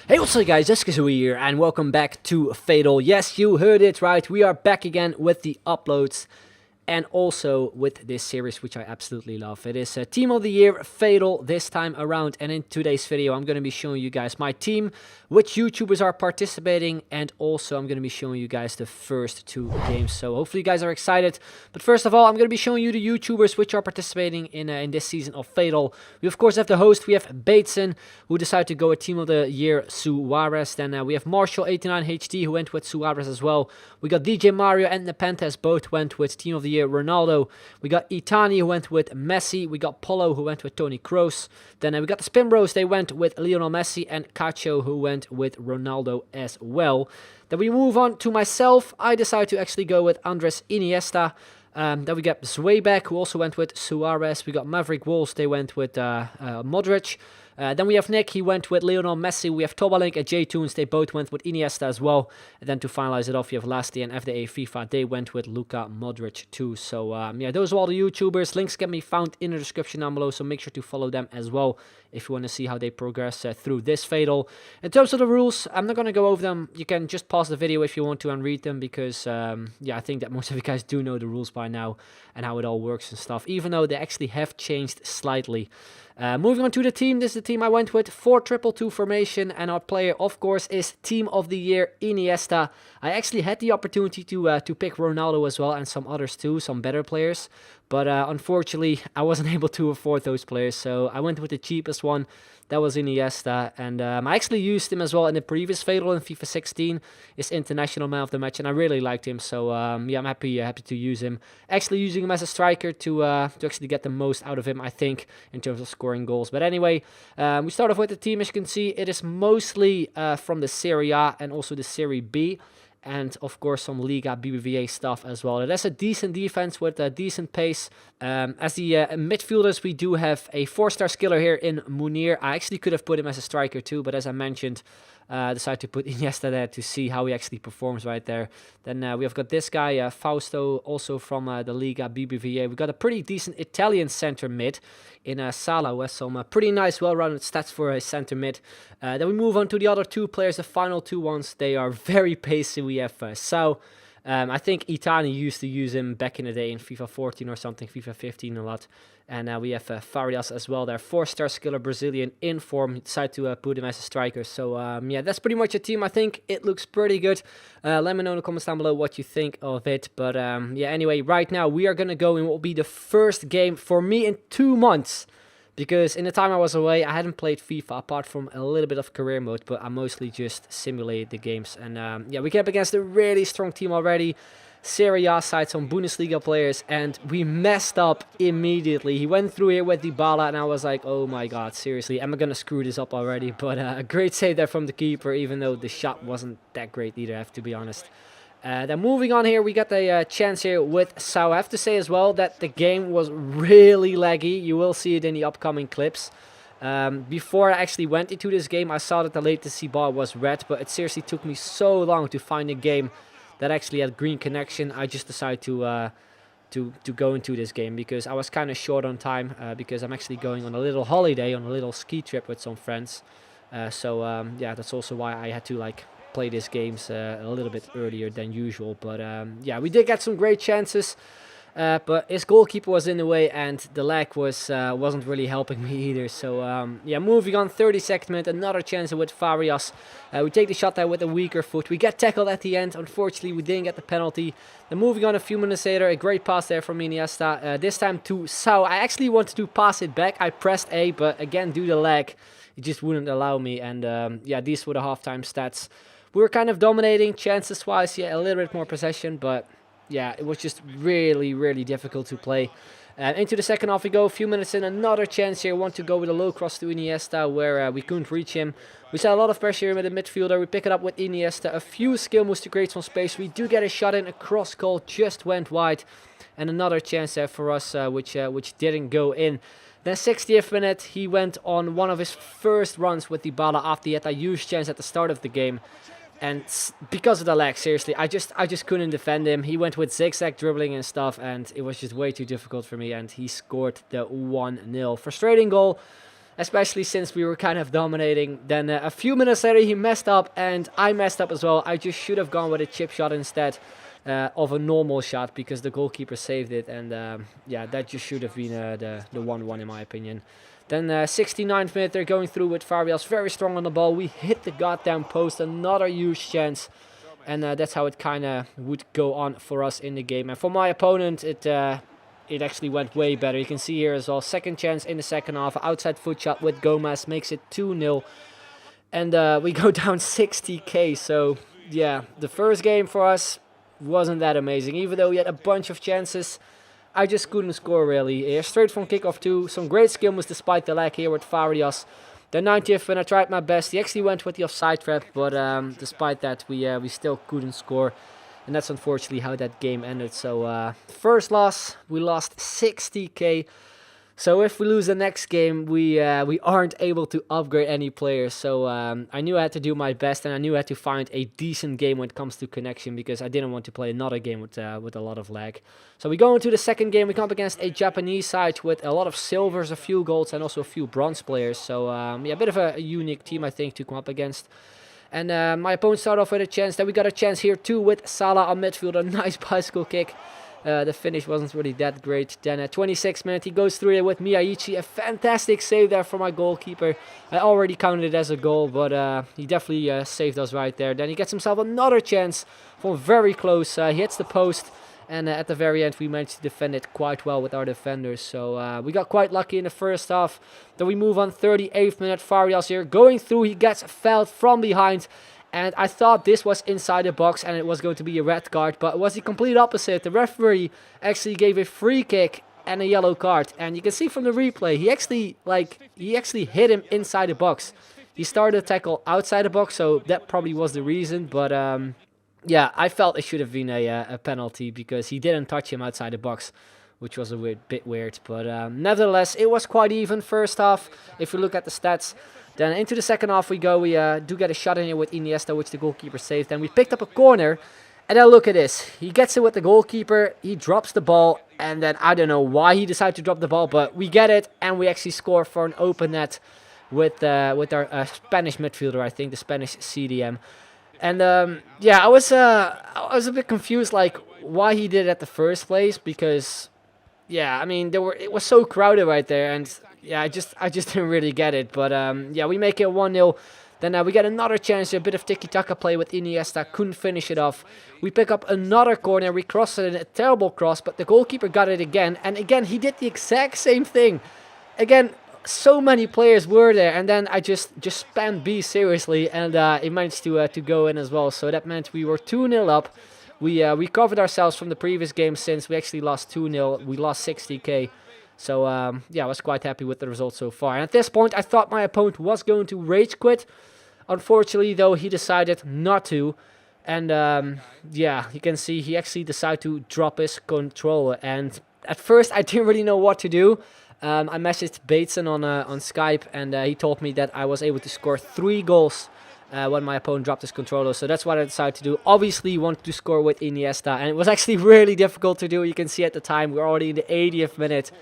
Hey, what's up guys, Jessica here, and welcome back to F8TAL. Yes, you heard it right, we are back again with the uploads, and also with this series, which I absolutely love. It is Team of the Year F8TAL this time around, and in today's video, I'm going to be showing you guys my team, which YouTubers are participating, and also I'm going to be showing you guys the first two games. So hopefully you guys are excited. But first of all, I'm going to be showing you the YouTubers which are participating in this season of F8TAL. We of course have the host. We have Bateson, who decided to go with Team of the Year Suarez. Then we have Marshall89HD, who went with Suarez as well. We got DJ Mario and Nepenthes, both went with Team of the Year Ronaldo. We got Itani, who went with Messi. We got Polo, who went with Tony Kroos. Then we got the Spin Bros, they went with Lionel Messi, and Cacho, who went with Ronaldo as well. Then we move on to myself. I decided to actually go with Andres Iniesta. Then we got Zwebeck, who also went with Suarez. We got Maverick Wolves, they went with Modric. Then we have Nick, he went with Lionel Messi. We have Tobalink and J-Tunes, they both went with Iniesta as well. And then to finalize it off, you have Lasti and F8TAL FIFA, they went with Luka Modric too. So yeah, those are all the YouTubers. Links can be found in the description down below, so make sure to follow them as well if you want to see how they progress through this F8TAL. In terms of the rules, I'm not going to go over them. You can just pause the video if you want to and read them, because yeah, I think that most of you guys do know the rules by now and how it all works and stuff, even though they actually have changed slightly. Moving on to the team, this is the team I went with, 4-2-2 formation, and our player, of course, is Team of the Year Iniesta. I actually had the opportunity to pick Ronaldo as well, and some others too, some better players, but unfortunately, I wasn't able to afford those players, so I went with the cheapest one. That was Iniesta, and I actually used him as well in the previous F8TAL in FIFA 16, his international man of the match, and I really liked him, so yeah, I'm happy to use him. Actually using him as a striker to actually get the most out of him, I think, in terms of scoring goals. But anyway, we start off with the team. As you can see, it is mostly from the Serie A and also the Serie B, and of course some Liga BBVA stuff as well. It has a decent defense with a decent pace. As the midfielders, we do have a 4-star skiller here in Munir. I actually could have put him as a striker too, but as I mentioned, decided to put Iniesta there to see how he actually performs right there. Then we have got this guy, Fausto, also from the Liga BBVA. We got a pretty decent Italian center mid in Sala, who has some pretty nice, well-rounded stats for a center mid. Then we move on to the other two players, the final two ones. They are very pacey. We have Sao. I think Itani used to use him back in the day in FIFA 14 or something, FIFA 15 a lot. And we have Farias as well there, 4-star skiller Brazilian in form. Decided to put him as a striker. So yeah, that's pretty much a team. I think it looks pretty good. Let me know in the comments down below what you think of it. But yeah, anyway, right now we are going to go in what will be the first game for me in 2 months. Because in the time I was away, I hadn't played FIFA apart from a little bit of career mode, but I mostly just simulated the games. And yeah, we came up against a really strong team already. Serie A side, some Bundesliga players, and we messed up immediately. He went through here with Dybala, and I was like, oh my god, seriously, am I going to screw this up already? But a great save there from the keeper, even though the shot wasn't that great either, I have to be honest. Then moving on here, we got the chance here with Sao. I have to say as well that the game was really laggy. You will see it in the upcoming clips. Before I actually went into this game, I saw that the latency bar was red, but it seriously took me so long to find a game that actually had green connection. I just decided to go into this game because I was kind of short on time, because I'm actually going on a little holiday, on a little ski trip with some friends. So yeah, that's also why I had to like play these games a little bit earlier than usual. But yeah, we did get some great chances, but his goalkeeper was in the way, and the lag wasn't really helping me either. So yeah, moving on, 32nd minute, another chance with Farias. We take the shot there with a weaker foot. We get tackled at the end. Unfortunately, we didn't get the penalty. Then moving on a few minutes later, a great pass there from Iniesta. This time to Sao. I actually wanted to pass it back. I pressed A, but again, due to lag, it just wouldn't allow me. And yeah, these were the halftime stats. We were kind of dominating chances-wise, yeah, a little bit more possession, but yeah, it was just really, really difficult to play. Into the second half we go, a few minutes in, another chance here. Want to go with a low cross to Iniesta, where we couldn't reach him. We saw a lot of pressure here with the midfielder. We pick it up with Iniesta, a few skill moves to create some space. We do get a shot in, a cross goal just went wide. And another chance there for us, which didn't go in. Then 60th minute, he went on one of his first runs with Dybala after he had a huge chance at the start of the game. And because of the lag, seriously, I just couldn't defend him. He went with zigzag dribbling and stuff, and it was just way too difficult for me. And he scored the 1-0. Frustrating goal. especially since we were kind of dominating. Then a few minutes later he messed up, and I messed up as well. I just should have gone with a chip shot instead of a normal shot, because the goalkeeper saved it, and yeah, that just should have been the 1-1 in my opinion. Then 69th minute, they're going through with Farias, very strong on the ball. We hit the goddamn post, another huge chance. And that's how it kind of would go on for us in the game. And for my opponent, it actually went way better. You can see here as well, second chance in the second half. Outside foot shot with Gomez makes it 2-0. And we go down 60k. So, yeah, the first game for us wasn't that amazing. Even though we had a bunch of chances, I just couldn't score really. Straight from kickoff too. Some great skill moves despite the lag here with Farias. The 90th, when I tried my best, he actually went with the offside trap, but despite that, we still couldn't score, and that's unfortunately how that game ended. So first loss, we lost 60k. So if we lose the next game, we aren't able to upgrade any players. So I knew I had to do my best, and I knew I had to find a decent game when it comes to connection, because I didn't want to play another game with a lot of lag. So we go into the second game. We come up against a Japanese side with a lot of silvers, a few golds, and also a few bronze players. So yeah, a bit of a unique team, I think, to come up against. And my opponent started off with a chance. Then we got a chance here too with Salah on midfield, a nice bicycle kick. The finish wasn't really that great. Then at 26th minute, he goes through it with Miyaichi. A fantastic save there from my goalkeeper. I already counted it as a goal, but he definitely saved us right there. Then he gets himself another chance from very close. He hits the post, and at the very end, we managed to defend it quite well with our defenders. So we got quite lucky in the first half. Then we move on 38th minute. Farias here going through. He gets fouled from behind. And I thought this was inside the box and it was going to be a red card, but it was the complete opposite. The referee actually gave a free kick and a yellow card. And you can see from the replay, he actually hit him inside the box. He started the tackle outside the box, so that probably was the reason. But yeah, I felt it should have been a penalty, because he didn't touch him outside the box, which was a bit weird. But nevertheless, it was quite even first half, if you look at the stats. Then into the second half we go. We do get a shot in here with Iniesta, which the goalkeeper saved. Then we picked up a corner. And then look at this. He gets it with the goalkeeper. He drops the ball. And then I don't know why he decided to drop the ball, but we get it. And we actually score for an open net with our Spanish midfielder, I think, the Spanish CDM. And yeah, I was a bit confused, like, why he did it at the first place, because yeah, I mean, it was so crowded right there, and yeah, I just didn't really get it. But yeah, we make it 1-0. Then we get another chance, a bit of tiki-taka play with Iniesta, couldn't finish it off. We pick up another corner, we cross it in a terrible cross, but the goalkeeper got it again, and again he did the exact same thing. Again, so many players were there, and then I just spammed B seriously, and it managed to go in as well. So that meant we were 2-0 up. We recovered ourselves from the previous game, since we actually lost 2-0. We lost 60k. So yeah, I was quite happy with the result so far. And at this point, I thought my opponent was going to rage quit. Unfortunately, though, he decided not to. And yeah, you can see he actually decided to drop his controller. And at first, I didn't really know what to do. I messaged Bateson on Skype, and he told me that I was able to score 3 goals when my opponent dropped his controller. So that's what I decided to do. Obviously, he wanted to score with Iniesta, and it was actually really difficult to do. You can see at the time, we're already in the 80th minute,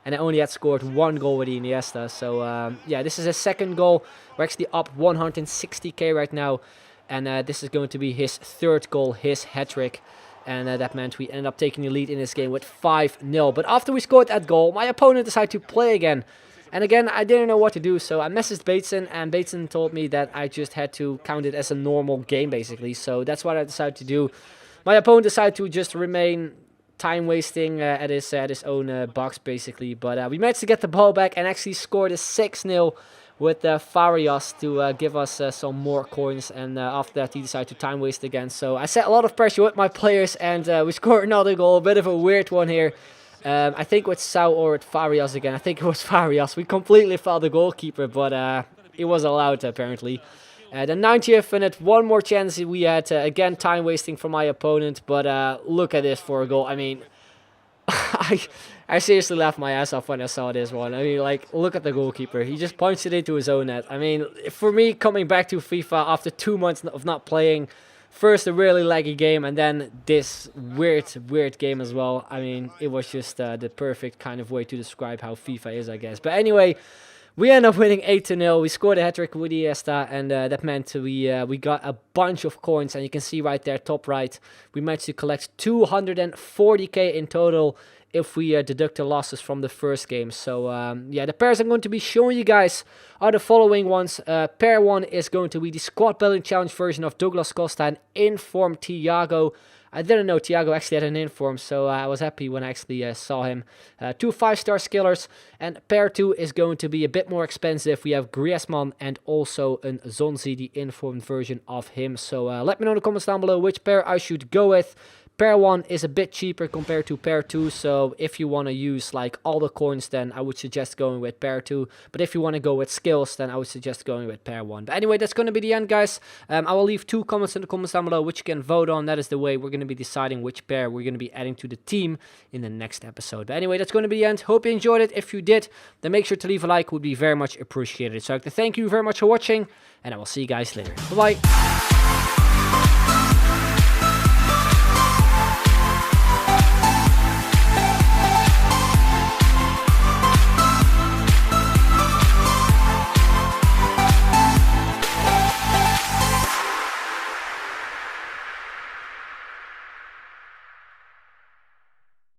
and I only had scored 1 goal with Iniesta. So yeah, this is his second goal. We're actually up 160k right now, and this is going to be his 3rd goal, his hat-trick. And that meant we ended up taking the lead in this game with 5-0. But after we scored that goal, my opponent decided to play again. And again, I didn't know what to do, so I messaged Bateson, and Bateson told me that I just had to count it as a normal game, basically. So that's what I decided to do. My opponent decided to just remain time wasting at his own box, basically. But we managed to get the ball back and actually scored a 6-0 with Farias to give us some more coins, and after that he decided to time waste again. So I set a lot of pressure with my players, and we scored another goal, a bit of a weird one here. I think with Sao or with Farias again. I think it was Farias. We completely fouled the goalkeeper, but it was allowed apparently. The 90th minute, one more chance we had. Again, time wasting for my opponent, but look at this for a goal. I mean, I seriously laughed my ass off when I saw this one. I mean, like, look at the goalkeeper. He just punched it into his own net. I mean, for me, coming back to FIFA after 2 months of not playing, first a really laggy game, and then this weird game as well. I mean, it was just the perfect kind of way to describe how FIFA is, I guess. But anyway, We end up winning 8-0. We scored a hat-trick with Iniesta, and that meant we got a bunch of coins. And you can see right there, top right, we managed to collect 240k in total if we deduct the losses from the first game. So yeah, the pairs I'm going to be showing you guys are the following ones. Pair 1 is going to be the squad building challenge version of Douglas Costa and informed Thiago. I didn't know Thiago actually had an inform, so I was happy when I actually saw him. 2 5-star skillers, and pair 2 is going to be a bit more expensive. We have Griezmann and also an Zonzi, the informed version of him. So let me know in the comments down below which pair I should go with. Pair 1 is a bit cheaper compared to pair 2, so if you want to use like all the coins, then I would suggest going with pair 2. But if you want to go with skills, then I would suggest going with pair 1. But anyway, that's going to be the end, guys. I will leave 2 comments in the comments down below, which you can vote on. That is the way we're going to be deciding which pair we're going to be adding to the team in the next episode. But anyway, that's going to be the end. Hope you enjoyed it. If you did, then make sure to leave a like. Would be very much appreciated. So I'd like to thank you very much for watching, and I will see you guys later. Bye-bye.